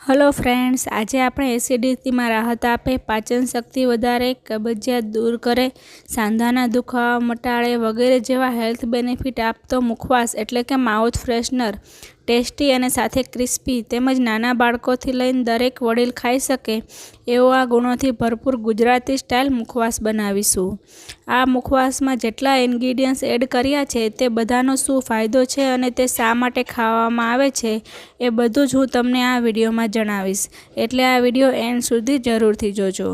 Hello friends, आज આપણે એસિડિટીમાં રાહત આપે, પાચન શક્તિ વધારે, કબજિયાત દૂર કરે, સાંધાના દુખાવા મટાડે વગેરે જેવા હેલ્થ બેનિફિટ આપતો મુખવાસ એટલે કે માઉથ ફ્રેશનર ટેસ્ટી અને સાથે ક્રિસ્પી તેમજ નાના બાળકોથી લઈને દરેક વડીલ ખાઈ શકે એવો આ ગુણોથી ભરપૂર ગુજરાતી સ્ટાઇલ મુખવાસ બનાવીશું। આ મુખવાસમાં જેટલા ઇન્ગ્રીડિયન્ટ્સ એડ કર્યા છે તે બધાનો શું ફાયદો છે અને તે શા માટે ખાવામાં આવે છે એ બધું જ હું તમને આ વિડીયોમાં જણાવીશ, એટલે આ વિડીયો એન્ડ સુધી જરૂરથી જોજો।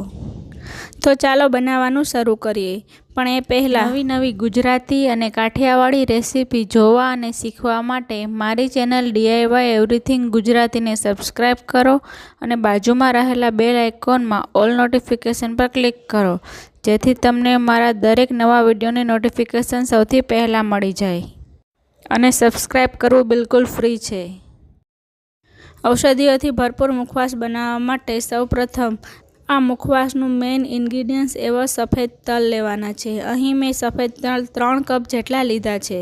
તો ચાલો બનાવવાનું શરૂ કરીએ, પણ એ પહેલાં નવી ગુજરાતી અને કાઠિયાવાડી રેસીપી જોવા અને શીખવા માટે મારી ચેનલ DIY એવરીથિંગ ગુજરાતીને સબસ્ક્રાઈબ કરો અને બાજુમાં રહેલા બેલ આઇકોનમાં ઓલ નોટિફિકેશન પર ક્લિક કરો, જેથી તમને મારા દરેક નવા વિડીયોની નોટિફિકેશન સૌથી પહેલાં મળી જાય। અને સબસ્ક્રાઈબ કરવું બિલકુલ ફ્રી છે। ઔષધિઓથી ભરપૂર મુખવાસ બનાવવા માટે સૌપ્રથમ આ મુખવાસનું મેઇન ઇન્ગ્રીડિયન્ટ્સ એવા સફેદ તલ લેવાના છે। અહીં મેં સફેદ તલ 3 કપ જેટલા લીધા છે।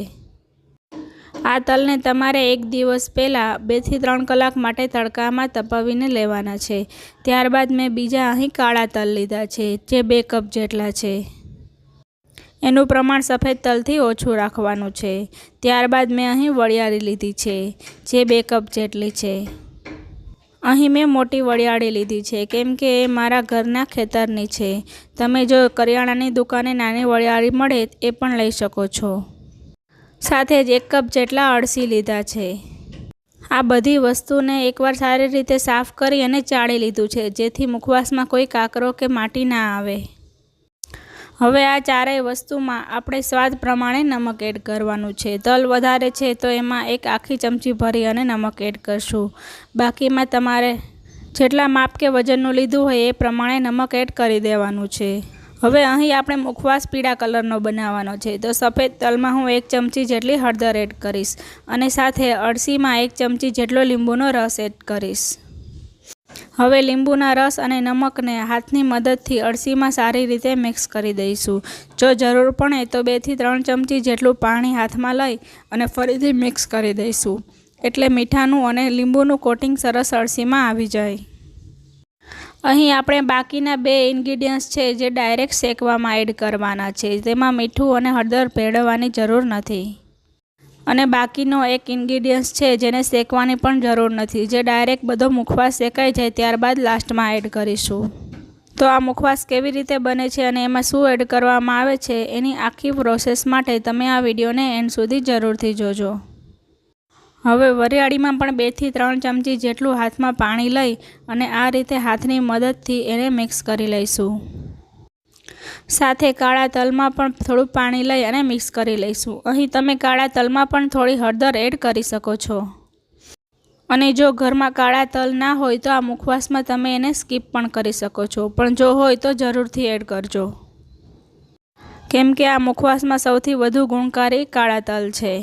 આ તલને તમારે એક દિવસ પહેલાં 2 થી 3 કલાક માટે તડકામાં તપાવીને લેવાના છે। ત્યારબાદ મેં બીજા અહીં કાળા તલ લીધા છે, જે 2 કપ જેટલા છે। એનું પ્રમાણ સફેદ તલથી ઓછું રાખવાનું છે। ત્યારબાદ મેં અહીં વરિયાળી લીધી છે, જે 2 કપ જેટલી છે। અહીં મેં મોટી વરિયાળી લીધી છે, કેમ કે એ મારા ઘરના ખેતરની છે। તમે જો કરિયાણાની દુકાને નાની વરિયાળી મળે એ પણ લઈ શકો છો। સાથે જ 1 કપ જેટલા અળસી લીધા છે। આ બધી વસ્તુને એકવાર સારી રીતે સાફ કરી અને ચાળી લીધું છે, જેથી મુખવાસમાં કોઈ કાકરો કે માટી ના આવે। હવે આ ચારેય વસ્તુમાં આપણે સ્વાદ પ્રમાણે નમક એડ કરવાનું છે। તલ વધારે છે તો એમાં 1 આખી ચમચી ભરી અને નમક એડ કરશું। બાકીમાં તમારે જેટલા માપ કે વજનનું લીધું હોય એ પ્રમાણે નમક એડ કરી દેવાનું છે। હવે અહીં આપણે મુખવાસ પીળા કલરનો બનાવવાનો છે, તો સફેદ તલમાં હું 1 ચમચી જેટલી હળદર એડ કરીશ અને સાથે અળસીમાં 1 ચમચી જેટલો લીંબુનો રસ એડ કરીશ। હવે લીંબુના રસ અને નમકને હાથની મદદથી અળસીમાં સારી રીતે મિક્સ કરી દઈશું। જો જરૂર પડે તો 2 થી 3 ચમચી જેટલું પાણી હાથમાં લઈ અને ફરીથી મિક્સ કરી દઈશું, એટલે મીઠાનું અને લીંબુનું કોટિંગ સરસ અળસીમાં આવી જાય। અહીં આપણે બાકીના 2 ઇન્ગ્રીડિયન્ટ્સ છે જે ડાયરેક્ટ શેકવામાં એડ કરવાના છે, તેમાં મીઠું અને હળદર ભેળવવાની જરૂર નથી। અને બાકીનો 1 ઇન્ગ્રીડિયન્ટ્સ છે જેને શેકવાની પણ જરૂર નથી, જે ડાયરેક્ટ બધો મુખવાસ શેકાઈ જાય ત્યારબાદ લાસ્ટમાં એડ કરીશું। તો આ મુખવાસ કેવી રીતે બને છે અને એમાં શું એડ કરવામાં આવે છે એની આખી પ્રોસેસ માટે તમે આ વિડીયોને એન્ડ સુધી જરૂરથી જોજો। હવે વરિયાળીમાં પણ 2 થી 3 ચમચી જેટલું હાથમાં પાણી લઈ અને આ રીતે હાથની મદદથી એને મિક્સ કરી લઈશું। સાથે કાળા તલમાં પણ થોડું પાણી લઈ અને મિક્સ કરી લઈશું। અહીં તમે કાળા તલમાં પણ થોડી હળદર એડ કરી શકો છો। અને જો ઘરમાં કાળા તલ ના હોય તો આ મુખવાસમાં તમે એને સ્કીપ પણ કરી શકો છો, પણ જો હોય તો જરૂરથી એડ કરજો, કેમ કે આ મુખવાસમાં સૌથી વધુ ગુણકારી કાળા તલ છે।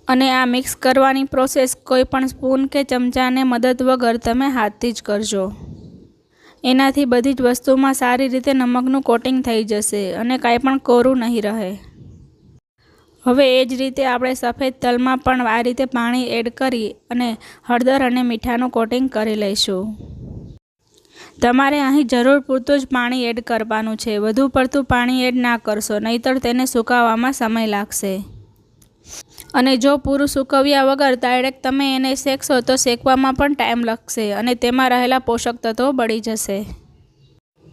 અને આ મિક્સ કરવાની પ્રોસેસ કોઈ પણ સ્પૂન કે ચમચાને મદદ વગર તમે હાથથી જ કરજો। એનાથી બધી જ વસ્તુમાં સારી રીતે નમકનું કોટિંગ થઈ જશે અને કાંઈ પણ કોરું નહીં રહે। હવે એ જ રીતે આપણે સફેદ તલમાં પણ આ રીતે પાણી એડ કરી અને હળદર અને મીઠાનું કોટિંગ કરી લઈશું। તમારે અહીં જરૂર પૂરતું જ પાણી એડ કરવાનું છે, વધુ પડતું પાણી એડ ના કરશો, નહીંતર તેને સુકાવવામાં સમય લાગશે। અને જો પૂરું સૂકવ્યા વગર ડાયરેક્ટ તમે એને શેકશો તો શેકવામાં પણ ટાઈમ લાગશે અને તેમાં રહેલા પોષક તત્વો બળી જશે।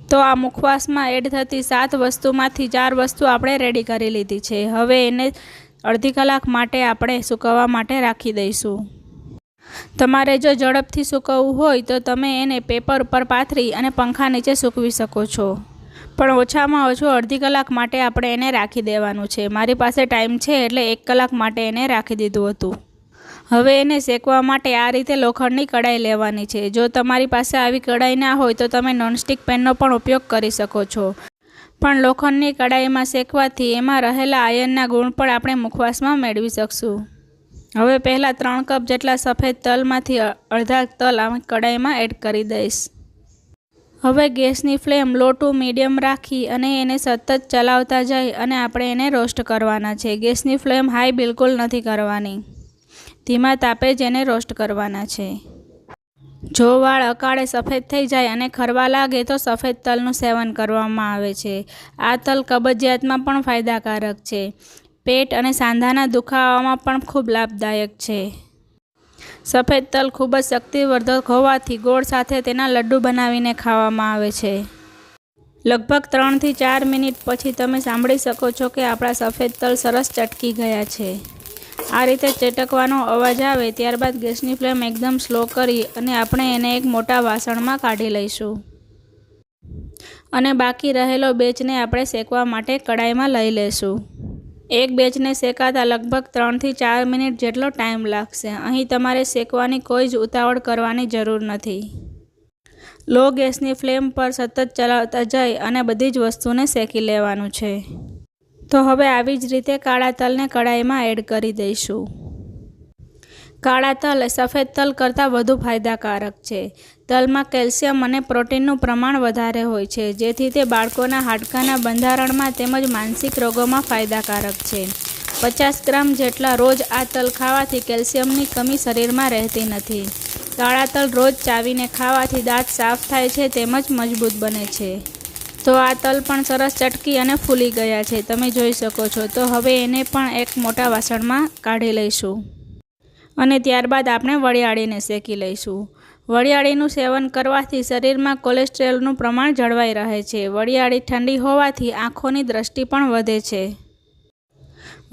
તો આ મુખવાસમાં એડ થતી 7 વસ્તુમાંથી 4 વસ્તુ આપણે રેડી કરી લીધી છે। હવે એને અડધી કલાક માટે આપણે સૂકવવા માટે રાખી દઈશું। તમારે જો ઝડપથી સૂકવવું હોય તો તમે એને પેપર ઉપર પાથરી અને પંખા નીચે સૂકવી શકો છો, પણ ઓછામાં ઓછું અડધી કલાક માટે આપણે એને રાખી દેવાનું છે। મારી પાસે ટાઈમ છે એટલે 1 કલાક માટે એને રાખી દીધું હતું। હવે એને શેકવા માટે આ રીતે લોખંડની કડાઈ લેવાની છે। જો તમારી પાસે આવી કડાઈ ના હોય તો તમે નોનસ્ટિક પેનનો પણ ઉપયોગ કરી શકો છો, પણ લોખંડની કડાઈમાં શેકવાથી એમાં રહેલા આયર્નના ગુણ પણ આપણે મુખવાસમાં મેળવી શકશું। હવે પહેલાં 3 કપ જેટલા સફેદ તલમાંથી અડધા તલ આ કડાઈમાં એડ કરી દઈશ। હવે ગેસની ફ્લેમ લો ટુ મીડિયમ રાખી અને એને સતત ચલાવતા જઈ અને આપણે એને રોસ્ટ કરવાના છે। ગેસની ફ્લેમ હાઈ બિલકુલ નથી કરવાની, ધીમા તાપે જ એને રોસ્ટ કરવાના છે। જો વાળ અકાળે સફેદ થઈ જાય અને ખરવા લાગે તો સફેદ તલનું સેવન કરવામાં આવે છે. આ તલ કબજિયાતમાં પણ ફાયદાકારક છે. પેટ અને સાંધાના દુખાવામાં પણ ખૂબ લાભદાયક છે. સફેદ તલ ખૂબ જ શક્તિવર્ધક હોવાથી ગોળ સાથે તેના લડ્ડુ બનાવીને ખાવામાં આવે છે. લગભગ 3 થી 4 મિનિટ પછી તમે સાંભળી શકો છો કે આપણા સફેદ તલ સરસ ચટકી ગયા છે. આ રીતે ચટકવાનો અવાજ આવે ત્યારબાદ ગેસની ફ્લેમ એકદમ સ્લો કરી અને આપણે એને એક મોટા વાસણમાં કાઢી લઈશું. અને બાકી રહેલો બેચને આપણે શેકવા માટે કડાઈમાં લઈ લેશું. એક બેચને શેકાતા લગભગ 3 થી 4 મિનિટ જેટલો ટાઈમ લાગશે. અહીં તમારે શેકવાની કોઈ જ ઉતાવળ કરવાની જરૂર નથી. લો ગેસની ફ્લેમ પર સતત ચલાવતા જઈ અને બધી જ વસ્તુને શેકી લેવાનું છે. તો હવે આવી જ રીતે કાળા તલને કડાઈમાં એડ કરી દઈશું. કાળા તલ સફેદ તલ કરતાં વધુ ફાયદાકારક છે. તલમાં કેલ્શિયમ અને પ્રોટીનનું પ્રમાણ વધારે હોય છે, જેથી તે બાળકોના હાડકાના બંધારણમાં તેમજ માનસિક રોગોમાં ફાયદાકારક છે. 50 ગ્રામ જેટલા રોજ આ તલ ખાવાથી કેલ્શિયમની કમી શરીરમાં રહેતી નથી. કાળા તલ રોજ ચાવીને ખાવાથી દાંત સાફ થાય છે તેમજ મજબૂત બને છે. તો આ તલ પણ સરસ ચટકી અને ફૂલી ગયા છે, તમે જોઈ શકો છો. તો હવે એને પણ એક મોટા વાસણમાં કાઢી લઈશું. અને ત્યારબાદ આપણે વરિયાળીને શેકી લઈશું. વરિયાળીનું સેવન કરવાથી શરીરમાં કોલેસ્ટ્રોલનું પ્રમાણ જળવાઈ રહે છે. વરિયાળી ઠંડી હોવાથી આંખોની દ્રષ્ટિ પણ વધે છે.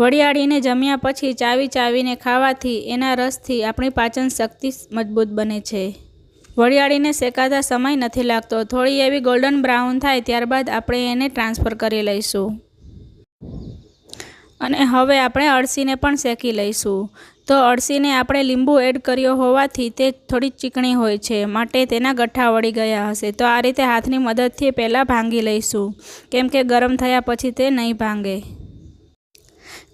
વરિયાળીને જમ્યા પછી ચાવીને ખાવાથી એના રસથી આપણી પાચન શક્તિ મજબૂત બને છે. વરિયાળીને શેકાતા સમય નથી લાગતો. થોડી એવી ગોલ્ડન બ્રાઉન થાય ત્યારબાદ આપણે એને ટ્રાન્સફર કરી લઈશું. અને હવે આપણે અળસીને પણ શેકી લઈશું. તો અળસીને આપણે લીંબુ એડ કર્યો હોવાથી તે થોડી ચીકણી હોય છે, માટે તેના ગઠ્ઠા વળી ગયા હશે. તો આ રીતે હાથની મદદથી પહેલાં ભાંગી લઈશું, કેમ કે ગરમ થયા પછી તે નહીં ભાંગે.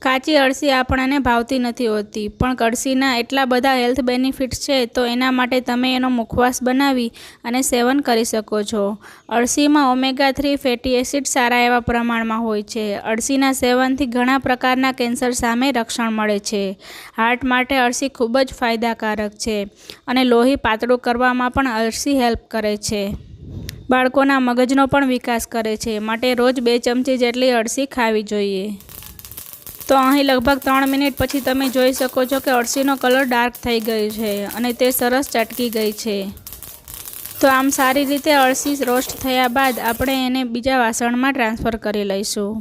કાચી અળસી આપણને ભાવતી નથી હોતી, પણ અળસીના એટલા બધા હેલ્થ બેનિફિટ્સ છે, તો એના માટે તમે એનો મુખવાસ બનાવી અને સેવન કરી શકો છો. અળસીમાં ઓમેગા-3 ફેટી એસિડ સારા એવા પ્રમાણમાં હોય છે. અળસીના સેવનથી ઘણા પ્રકારના કેન્સર સામે રક્ષણ મળે છે. હાર્ટ માટે અળસી ખૂબ જ ફાયદાકારક છે અને લોહી પાતળું કરવામાં પણ અળસી હેલ્પ કરે છે. બાળકોના મગજનો પણ વિકાસ કરે છે, માટે રોજ 2 ચમચી જેટલી અળસી ખાવી જોઈએ. તો અહીં લગભગ 3 મિનિટ પછી તમે જોઈ શકો છો કે અળસીનો કલર ડાર્ક થઈ ગયો છે અને તે સરસ ચટકી ગઈ છે. તો આમ સારી રીતે અળસી રોસ્ટ થયા બાદ આપણે એને બીજા વાસણમાં ટ્રાન્સફર કરી લઈશું.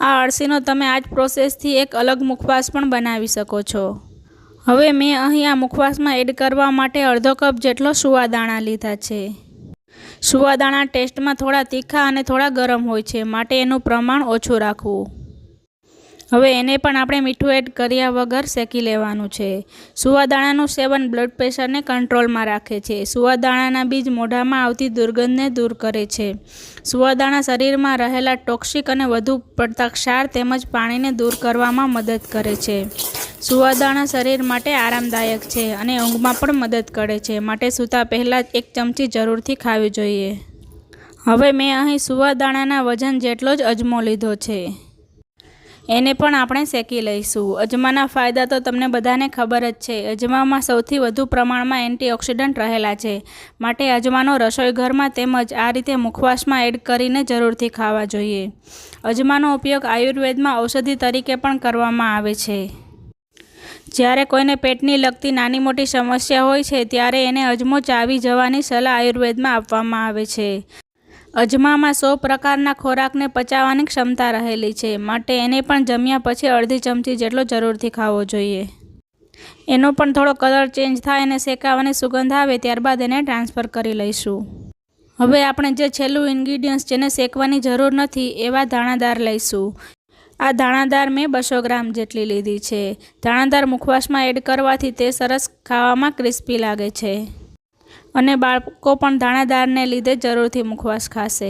આ અળસીનો તમે આ જ પ્રોસેસથી એક અલગ મુખવાસ પણ બનાવી શકો છો. હવે મેં અહીં આ મુખવાસમાં એડ કરવા માટે અડધો કપ જેટલો સુવાદાણા લીધા છે. સુવાદાણા ટેસ્ટમાં થોડા તીખા અને થોડા ગરમ હોય છે, માટે એનું પ્રમાણ ઓછું રાખવું. હવે એને પણ આપણે મીઠું એડ કર્યા વગર શેકી લેવાનું છે. સુવાદાણાનું સેવન બ્લડ પ્રેશરને કંટ્રોલમાં રાખે છે. સુવાદાણાના બીજ મોઢામાં આવતી દુર્ગંધને દૂર કરે છે. સુવાદાણા શરીરમાં રહેલા ટોક્સિક અને વધુ પડતા ક્ષાર તેમજ પાણીને દૂર કરવામાં મદદ કરે છે. સુવાદાણા શરીર માટે આરામદાયક છે અને ઊંઘમાં પણ મદદ કરે છે, માટે સૂતા પહેલાં 1 ચમચી જરૂરથી ખાવી જોઈએ. હવે મેં અહીં સુવાદાણાના વજન જેટલો જ અજમો લીધો છે. એને પણ આપણે શેકી લઈશું. અજમાના ફાયદા તો તમને બધાને ખબર જ છે. અજમામાં સૌથી વધુ પ્રમાણમાં એન્ટીઓક્સિડન્ટ રહેલા છે, માટે અજમાનો રસોઈઘરમાં તેમજ આ રીતે મુખવાસમાં એડ કરીને જરૂરથી ખાવા જોઈએ. અજમાનો ઉપયોગ આયુર્વેદમાં ઔષધિ તરીકે પણ કરવામાં આવે છે. જ્યારે કોઈને પેટની લગતી નાની મોટી સમસ્યા હોય છે ત્યારે એને અજમો ચાવી જવાની સલાહ આયુર્વેદમાં આપવામાં આવે છે. અજમામાં 100 પ્રકારના ખોરાકને પચાવવાની ક્ષમતા રહેલી છે, માટે એને પણ જમ્યા પછી અડધી ચમચી જેટલો જરૂરથી ખાવો જોઈએ. એનો પણ થોડો કલર ચેન્જ થાય અને શેકાવાની સુગંધ આવે ત્યારબાદ એને ટ્રાન્સફર કરી લઈશું. હવે આપણે જે છેલ્લું ઇન્ગ્રીડિયન્ટ્સ જેને શેકવાની જરૂર નથી એવા દાણાદાર લઈશું. આ દાણાદાર મેં 200 ગ્રામ જેટલી લીધી છે. દાણાદાર મુખવાસમાં એડ કરવાથી તે સરસ ખાવામાં ક્રિસ્પી લાગે છે અને બાળકો પણ દાણાદારને લીધે જરૂરથી મુખવાસ ખાશે.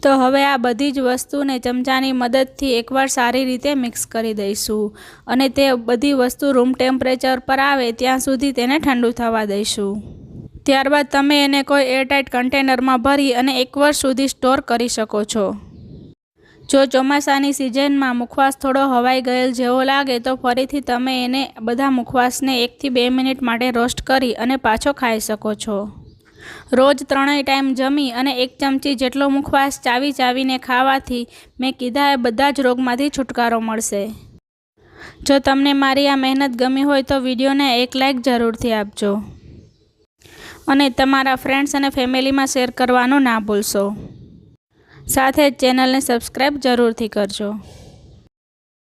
તો હવે આ બધી જ વસ્તુને ચમચાની મદદથી એકવાર સારી રીતે મિક્સ કરી દઈશું અને તે બધી વસ્તુ રૂમ ટેમ્પરેચર પર આવે ત્યાં સુધી તેને ઠંડુ થવા દઈશું. ત્યારબાદ તમે એને કોઈ એરટાઇટ કન્ટેનરમાં ભરી અને 1 વર્ષ સુધી સ્ટોર કરી શકો છો. જો ચોમાસાની સિઝનમાં મુખવાસ થોડો હવાઈ ગયેલ જેવો લાગે તો ફરીથી તમે એને બધા મુખવાસને 1 થી 2 મિનિટ માટે રોસ્ટ કરી અને પાછો ખાઈ શકો છો. રોજ 3 ટાઈમ જમી અને 1 ચમચી જેટલો મુખવાસ ચાવીને ખાવાથી મેં કીધા એ બધા જ રોગમાંથી છુટકારો મળશે. જો તમને મારી આ મહેનત ગમી હોય તો વિડીયોને એક લાઈક જરૂરથી આપજો અને તમારા ફ્રેન્ડ્સ અને ફેમિલીમાં શેર કરવાનું ના ભૂલશો. સાથે જ ચેનલને સબસ્ક્રાઈબ જરૂરથી કરજો.